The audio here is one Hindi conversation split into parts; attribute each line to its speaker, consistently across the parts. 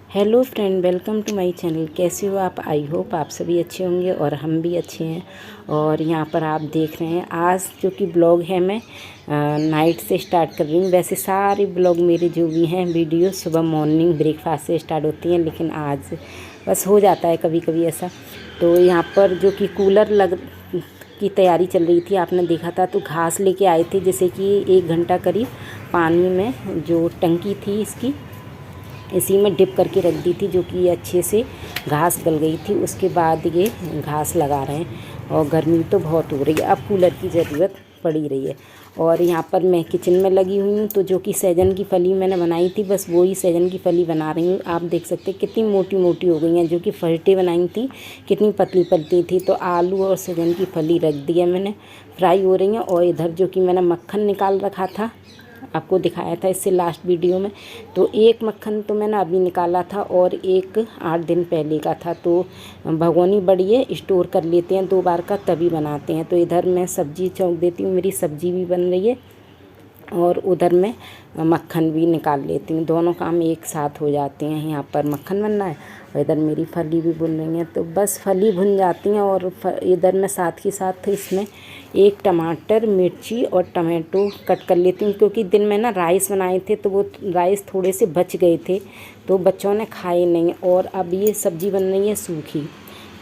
Speaker 1: Hello friend, welcome to my channel. कैसे हो आप? आई होप आप सभी अच्छे होंगे और हम भी अच्छे हैं। और यहाँ पर आप देख रहे हैं आज जो कि ब्लॉग है, मैं नाइट से स्टार्ट कर रही हूँ। वैसे सारे ब्लॉग मेरे जो भी हैं वीडियो सुबह मॉर्निंग ब्रेकफास्ट से स्टार्ट होती हैं, लेकिन आज बस हो जाता है कभी कभी ऐसा। तो यहाँ पर जो कि कूलर लग की तैयारी चल रही थी, आपने देखा था। तो घास लेके आए थे, जैसे कि 1 घंटा करीब पानी में जो टंकी थी इसकी इसी में डिप करके रख दी थी, जो कि अच्छे से घास गल गई थी। उसके बाद ये घास लगा रहे हैं और गर्मी तो बहुत हो रही है, अब कूलर की ज़रूरत पड़ी रही है। और यहाँ पर मैं किचन में लगी हुई हूँ, तो जो कि सहजन की फली मैंने बनाई थी, बस वही सहजन की फली बना रही हूँ। आप देख सकते हैं कितनी मोटी मोटी हो गई हैं, जो कि फलटे बनाई थी कितनी पतली पतली थी। तो आलू और सहजन की फली रख दिया मैंने, फ्राई हो रही हैं। और इधर जो कि मैंने मक्खन निकाल रखा था, आपको दिखाया था इससे लास्ट वीडियो में। तो एक मक्खन तो मैंने अभी निकाला था और एक 8 दिन पहले का था। तो भगोनी बड़ी है, स्टोर कर लेते हैं 2 बार का, तभी बनाते हैं। तो इधर मैं सब्ज़ी छौंक देती हूँ, मेरी सब्ज़ी भी बन रही है और उधर मैं मक्खन भी निकाल लेती हूँ। दोनों काम एक साथ हो जाते हैं। यहाँ पर मक्खन बनना है और इधर मेरी फली भी भुन रही है। तो बस फली भुन जाती हैं और इधर मैं साथ ही साथ इसमें एक टमाटर, मिर्ची और टमाटो कट कर लेती हूँ, क्योंकि दिन में ना राइस बनाए थे तो वो राइस थोड़े से बच गए थे, तो बच्चों ने खाए नहीं। और अब ये सब्ज़ी बन रही है सूखी,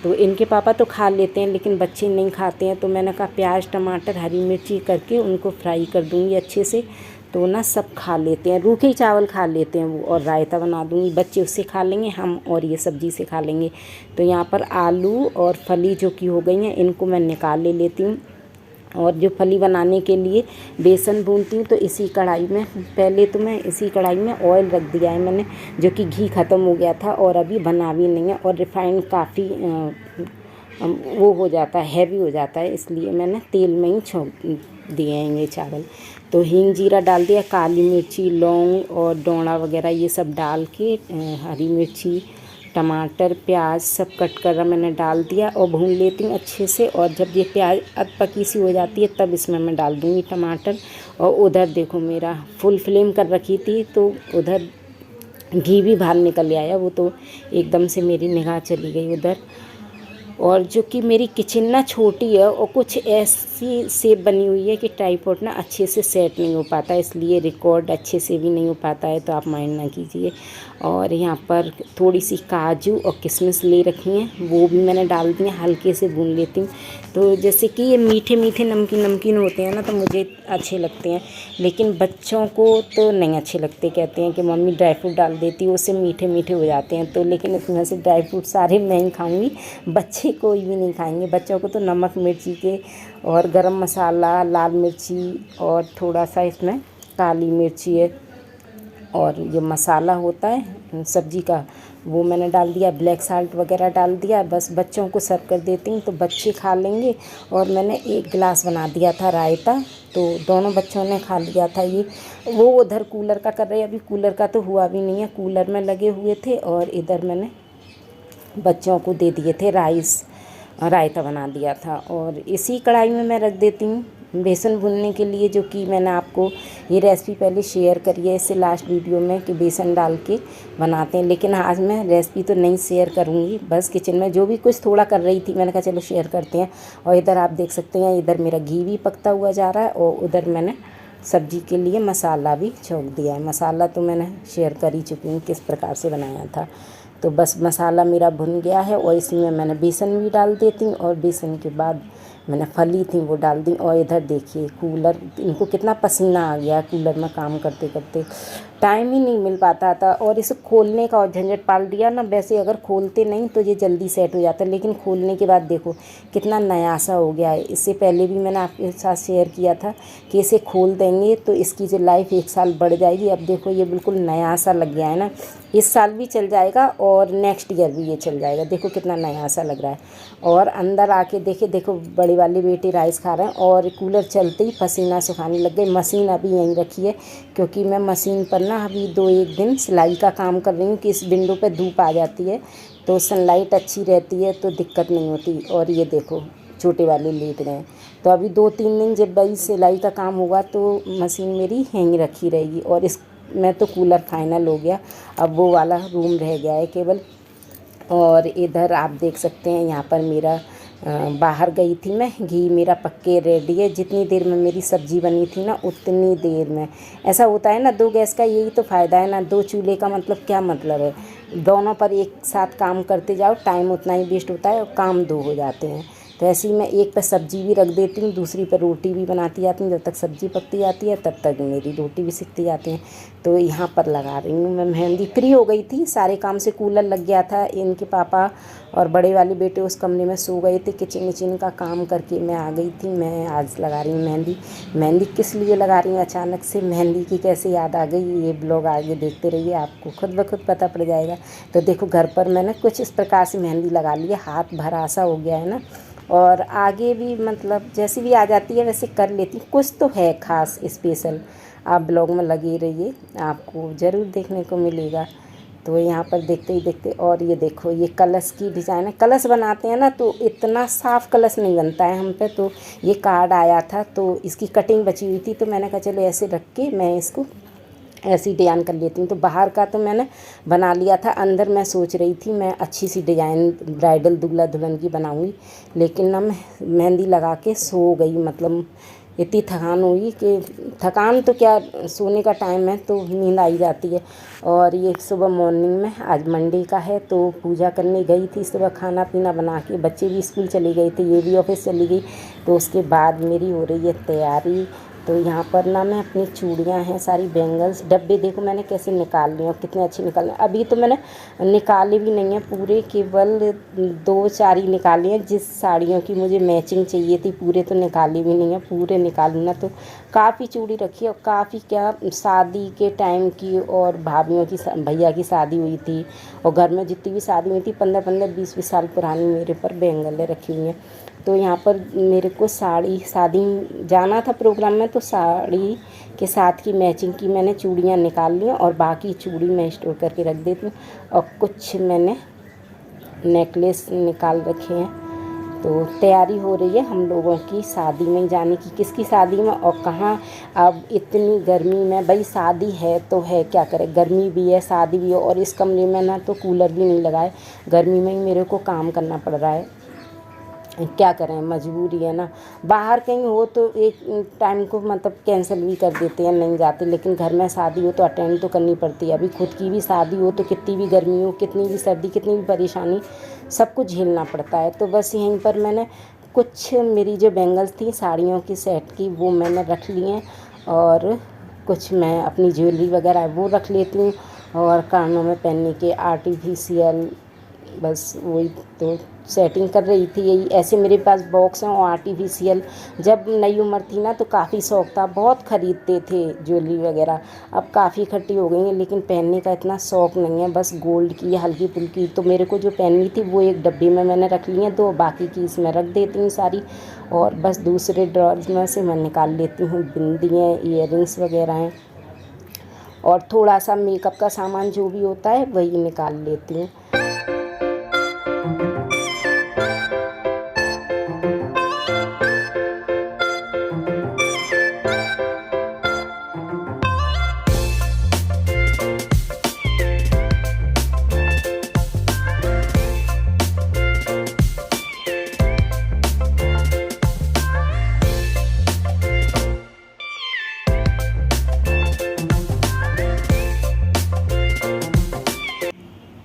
Speaker 1: तो इनके पापा तो खा लेते हैं लेकिन बच्चे नहीं खाते हैं। तो मैंने कहा प्याज टमाटर हरी मिर्ची करके उनको फ्राई कर दूँगी अच्छे से, तो ना सब खा लेते हैं। रूखे चावल खा लेते हैं वो, और रायता बना दूँगी, बच्चे उससे खा लेंगे, हम और ये सब्ज़ी से खा लेंगे। तो यहाँ पर आलू और फली जो कि हो गई हैं, इनको मैं निकाल लेती हूँ। और जो फली बनाने के लिए बेसन भूनती हूँ, तो इसी कढ़ाई में पहले तो मैं इसी कढ़ाई में ऑयल रख दिया है मैंने, जो कि घी ख़त्म हो गया था और अभी बना भी नहीं है। और रिफाइंड काफ़ी वो हो जाता है, हैवी हो जाता है, इसलिए मैंने तेल में ही छोंक दिए हैं ये चावल। तो हींग जीरा डाल दिया, काली मिर्ची लौंग और डोंड़ा वगैरह ये सब डाल के, हरी मिर्ची टमाटर प्याज सब कट कर मैंने डाल दिया और भून लेती हूँ अच्छे से। और जब ये प्याज अध पकी सी हो जाती है, तब इसमें मैं डाल दूँगी टमाटर। और उधर देखो मेरा फुल फ्लेम कर रखी थी, तो उधर घी भी बाहर निकल आया, वो तो एकदम से मेरी निगाह चली गई उधर। और जो कि मेरी किचन ना छोटी है और कुछ ऐसी शेप बनी हुई है कि ट्राइपॉड ना अच्छे से सेट नहीं हो पाता, इसलिए रिकॉर्ड अच्छे से भी नहीं हो पाता है, तो आप माइंड ना कीजिए। और यहाँ पर थोड़ी सी काजू और किशमिश ले रखी हैं, वो भी मैंने डाल दी हैं, हल्के से भून लेती हूँ। तो जैसे कि ये मीठे मीठे नमकीन नमकीन होते हैं ना, तो मुझे अच्छे लगते हैं, लेकिन बच्चों को तो नहीं अच्छे लगते। कहते हैं कि मम्मी ड्राई फ्रूट डाल देती है, उससे मीठे मीठे हो जाते हैं। तो लेकिन इसमें से ड्राई फ्रूट सारे मैं ही खाऊंगी, बच्चे कोई भी नहीं खाएंगे। बच्चों को तो नमक मिर्ची के और गरम मसाला लाल मिर्ची और थोड़ा सा इसमें काली मिर्ची है, और ये मसाला होता है सब्ज़ी का वो मैंने डाल दिया, ब्लैक साल्ट वगैरह डाल दिया। बस बच्चों को सर्व कर देती हूँ, तो बच्चे खा लेंगे। और मैंने 1 गिलास बना दिया था रायता, तो दोनों बच्चों ने खा लिया था ये। वो उधर कूलर का कर रहे हैं, अभी कूलर का तो हुआ भी नहीं है, कूलर में लगे हुए थे। और इधर मैंने बच्चों को दे दिए थे राइस, रायता बना दिया था। और इसी कढ़ाई में मैं रख देती हूँ बेसन भूनने के लिए, जो कि मैंने आपको ये रेसिपी पहले शेयर करी है इससे लास्ट वीडियो में, कि बेसन डाल के बनाते हैं। लेकिन आज मैं रेसिपी तो नहीं शेयर करूँगी, बस किचन में जो भी कुछ थोड़ा कर रही थी, मैंने कहा चलो शेयर करते हैं। और इधर आप देख सकते हैं, इधर मेरा घी भी पकता हुआ जा रहा है और उधर मैंने सब्जी के लिए मसाला भी छौंक दिया है। मसाला तो मैंने शेयर कर ही चुकी हूँ किस प्रकार से बनाया था। तो बस मसाला मेरा भुन गया है और इसी में मैंने बेसन भी डाल देती हूँ, और बेसन के बाद मैंने फली थी वो डाल दी। और इधर देखिए कूलर, इनको कितना पसीना आ गया कूलर में काम करते करते, टाइम ही नहीं मिल पाता था। और इसे खोलने का और झंझट पाल दिया ना। वैसे अगर खोलते नहीं तो ये जल्दी सेट हो जाता, लेकिन खोलने के बाद देखो कितना नया सा हो गया है। इससे पहले भी मैंने आपके साथ शेयर किया था कि इसे खोल देंगे तो इसकी जो लाइफ 1 साल बढ़ जाएगी। अब देखो ये बिल्कुल नया सा लग गया है ना, इस साल भी चल जाएगा और नेक्स्ट ईयर भी ये चल जाएगा। देखो कितना नया सा लग रहा है। और अंदर आके देखो बड़ी वाली बेटी राइस खा रहे हैं और कूलर चलते ही पसीना सुखाने लग गई। मशीन अभी यहीं रखी है, क्योंकि मैं मशीन पर ना अभी 2-1 दिन सिलाई का काम कर रही हूँ, कि इस विंडो पे धूप आ जाती है तो सनलाइट अच्छी रहती है, तो दिक्कत नहीं होती। और ये देखो छोटे वाले लेट गए हैं। तो अभी 2-3 दिन जब भाई सिलाई का काम होगा तो मशीन मेरी यहीं रखी रहेगी। और इस में तो कूलर फाइनल हो गया, अब वो वाला रूम रह गया है केवल। और इधर आप देख सकते हैं यहाँ पर मेरा बाहर गई थी मैं, घी मेरा पक्के रेडी है। जितनी देर में मेरी सब्ज़ी बनी थी ना उतनी देर में, ऐसा होता है ना 2 गैस का यही तो फ़ायदा है ना, 2 चूल्हे का मतलब क्या मतलब है, दोनों पर एक साथ काम करते जाओ, टाइम उतना ही वेस्ट होता है और काम 2 हो जाते हैं। तो ऐसे ही मैं एक पर सब्ज़ी भी रख देती हूँ, दूसरी पर रोटी भी बनाती जाती हूँ। जब तक सब्ज़ी पकती जाती है तब तक मेरी रोटी भी सिकती जाती है। तो यहाँ पर लगा रही हूँ मैं मेहंदी। फ्री हो गई थी सारे काम से, कूलर लग गया था, इनके पापा और बड़े वाले बेटे उस कमरे में सो गए थे, किचन विचन का काम करके मैं आ गई थी। मैं आज लगा रही हूँ मेहंदी। मेहंदी किस लिए लगा रही हूँ, अचानक से मेहंदी की कैसे याद आ गई, ये ब्लॉग आगे देखते रहिए, आपको खुद ब खुद पता पड़ जाएगा। तो देखो घर पर मैंने कुछ इस प्रकार से मेहंदी लगा ली है, हाथ भरा सा हो गया है ना। और आगे भी मतलब जैसी भी आ जाती है वैसे कर लेती हूँ, कुछ तो है ख़ास स्पेशल। आप ब्लॉग में लगे रहिए, आपको ज़रूर देखने को मिलेगा। तो यहाँ पर देखते ही देखते, और ये देखो ये कलश की डिज़ाइन है। कलश बनाते हैं ना तो इतना साफ़ कलश नहीं बनता है हम पे। तो ये कार्ड आया था तो इसकी कटिंग बची हुई थी, तो मैंने कहा चलो ऐसे रख के मैं इसको ऐसी डिज़ाइन कर लेती हूँ। तो बाहर का तो मैंने बना लिया था, अंदर मैं सोच रही थी मैं अच्छी सी डिज़ाइन ब्राइडल दूल्हा दुल्हन की बनाऊँगी, लेकिन ना मैं मेहंदी लगा के सो गई। मतलब इतनी थकान हुई कि थकान तो क्या, सोने का टाइम है तो नींद आई जाती है। और ये सुबह मॉर्निंग में, आज मंडे का है तो पूजा करने गई थी सुबह, खाना पीना बना के, बच्चे भी स्कूल चले गए थे, ये भी ऑफिस चली गई। तो उसके बाद मेरी हो रही है तैयारी। तो यहाँ पर ना मैं अपनी चूड़ियाँ हैं सारी, बैंगल्स, डब्बे देखो मैंने कैसे निकाल लिए और कितने अच्छे निकाले। अभी तो मैंने निकाले भी नहीं हैं पूरे, केवल 2-4 ही निकाले हैं। जिस साड़ियों की मुझे मैचिंग चाहिए थी पूरे तो निकाले भी नहीं हैं, पूरे निकालूँ ना तो काफ़ी चूड़ी रखी है। और काफ़ी क्या, शादी के टाइम की और भाभीयों की, भैया की शादी हुई थी, और घर में जितनी भी शादी हुई थी 15-15 20-20 साल पुरानी मेरे पर बैंगलें रखी हुई हैं। तो यहाँ पर मेरे को साड़ी, शादी जाना था प्रोग्राम में, तो साड़ी के साथ की मैचिंग की मैंने चूड़ियाँ निकाल ली और बाकी चूड़ी मैं स्टोर करके रख देती हूँ। और कुछ मैंने नेकलेस निकाल रखे हैं। तो तैयारी हो रही है हम लोगों की शादी में जाने की। किसकी शादी में और कहाँ। अब इतनी गर्मी में, भाई शादी है तो है, क्या करें, गर्मी भी है शादी भी है, और इस कमरे में ना तो कूलर भी नहीं लगाए, गर्मी में ही मेरे को काम करना पड़ रहा है, क्या करें, मजबूरी है ना। बाहर कहीं हो तो एक टाइम को मतलब कैंसिल भी कर देते हैं, नहीं जाते, लेकिन घर में शादी हो तो अटेंड तो करनी पड़ती है। अभी खुद की भी शादी हो तो कितनी भी गर्मी हो, कितनी भी सर्दी, कितनी भी परेशानी, सब कुछ झेलना पड़ता है। तो बस यहीं पर मैंने कुछ मेरी जो बैंगल्स थी साड़ियों की सेट की वो मैंने रख ली हैं, और कुछ मैं अपनी ज्वेलरी वगैरह वो रख लेती हूँ, और कानों में पहनने के आर्टिफिशियल, बस वही तो सेटिंग कर रही थी। यही ऐसे मेरे पास बॉक्स हैं और आर्टिफिशियल, जब नई उम्र थी ना तो काफ़ी शौक़ था, बहुत ख़रीदते थे ज्वेलरी वगैरह। अब काफ़ी इकट्ठी हो गई हैं लेकिन पहनने का इतना शौक़ नहीं है, बस गोल्ड की हल्की फुल्की। तो मेरे को जो पहननी थी वो एक डब्बे में मैंने रख ली हैं, तो बाकी की इसमें रख देती हूँ सारी। और बस दूसरे ड्रॉर्स में से मैं निकाल लेती हूँ बिंदियाँ, ईयरिंग्स वगैरह हैं, और थोड़ा सा मेकअप का सामान जो भी होता है वही निकाल लेती हूँ।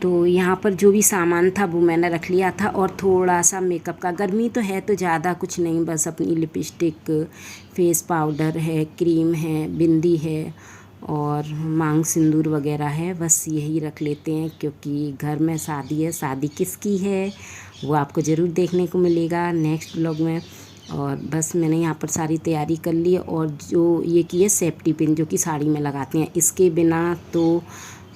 Speaker 1: तो यहाँ पर जो भी सामान था वो मैंने रख लिया था, और थोड़ा सा मेकअप का, गर्मी तो है तो ज़्यादा कुछ नहीं, बस अपनी लिपस्टिक, फेस पाउडर है, क्रीम है, बिंदी है, और मांग सिंदूर वगैरह है, बस यही रख लेते हैं। क्योंकि घर में शादी है, शादी किसकी है वो आपको ज़रूर देखने को मिलेगा नेक्स्ट व्लॉग में। और बस मैंने यहाँ पर सारी तैयारी कर ली है। और जो ये की है सेफ्टी पिन जो कि साड़ी में लगाते हैं, इसके बिना तो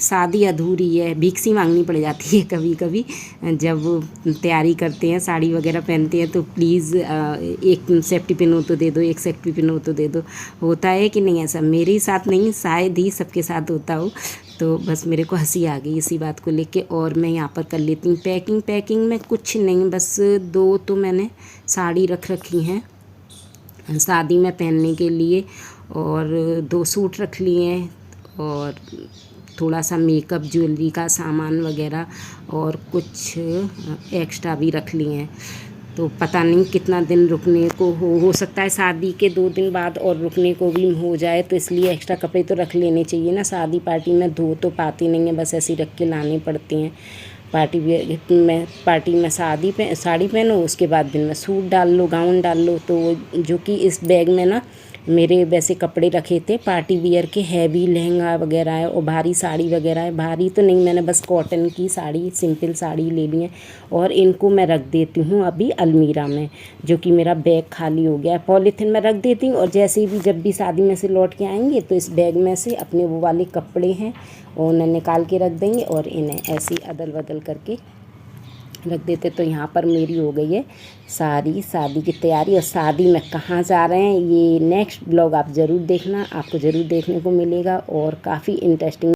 Speaker 1: शादी अधूरी है, भीख सी मांगनी पड़ जाती है कभी कभी। जब तैयारी करते हैं, साड़ी वगैरह पहनते हैं, तो प्लीज़ एक सेफ्टी पिन हो तो दे दो, एक सेफ्टी पिन हो तो दे दो। होता है कि नहीं ऐसा, मेरे साथ नहीं, शायद ही सबके साथ होता हो। तो बस मेरे को हंसी आ गई इसी बात को लेके। और मैं यहाँ पर कर लेती हूँ पैकिंग में कुछ नहीं, बस 2 तो मैंने साड़ी रख रखी हैं शादी में पहनने के लिए, और 2 सूट रख लिए हैं, और थोड़ा सा मेकअप ज्वेलरी का सामान वगैरह और कुछ एक्स्ट्रा भी रख लिए हैं। तो पता नहीं कितना दिन रुकने को हो सकता है शादी के 2 दिन बाद और रुकने को भी हो जाए, तो इसलिए एक्स्ट्रा कपड़े तो रख लेने चाहिए ना। शादी पार्टी में धो तो पाती नहीं है, बस ऐसे ही रख के लाने पड़ते हैं। पार्टी में साड़ी पहनो, उसके बाद दिन में सूट डाल लो, गाउन डाल लो। तो जो कि इस बैग में ना मेरे वैसे कपड़े रखे थे पार्टी वियर के, हैवी लहंगा वगैरह है और भारी साड़ी वगैरह है। भारी तो नहीं, मैंने बस कॉटन की साड़ी, सिंपल साड़ी ले ली है और इनको मैं रख देती हूँ अभी अलमीरा में, जो कि मेरा बैग खाली हो गया है। पॉलीथिन में रख देती हूँ और जैसे भी जब भी शादी में से लौट के आएंगे तो इस बैग में से अपने वो वाले कपड़े हैं और उन्हें निकाल के रख देंगे और इन्हें ऐसे ही अदल बदल करके रख देते। तो यहाँ पर मेरी हो गई है सारी शादी की तैयारी। और शादी में कहाँ जा रहे हैं ये नेक्स्ट ब्लॉग आप ज़रूर देखना, आपको ज़रूर देखने को मिलेगा और काफ़ी इंटरेस्टिंग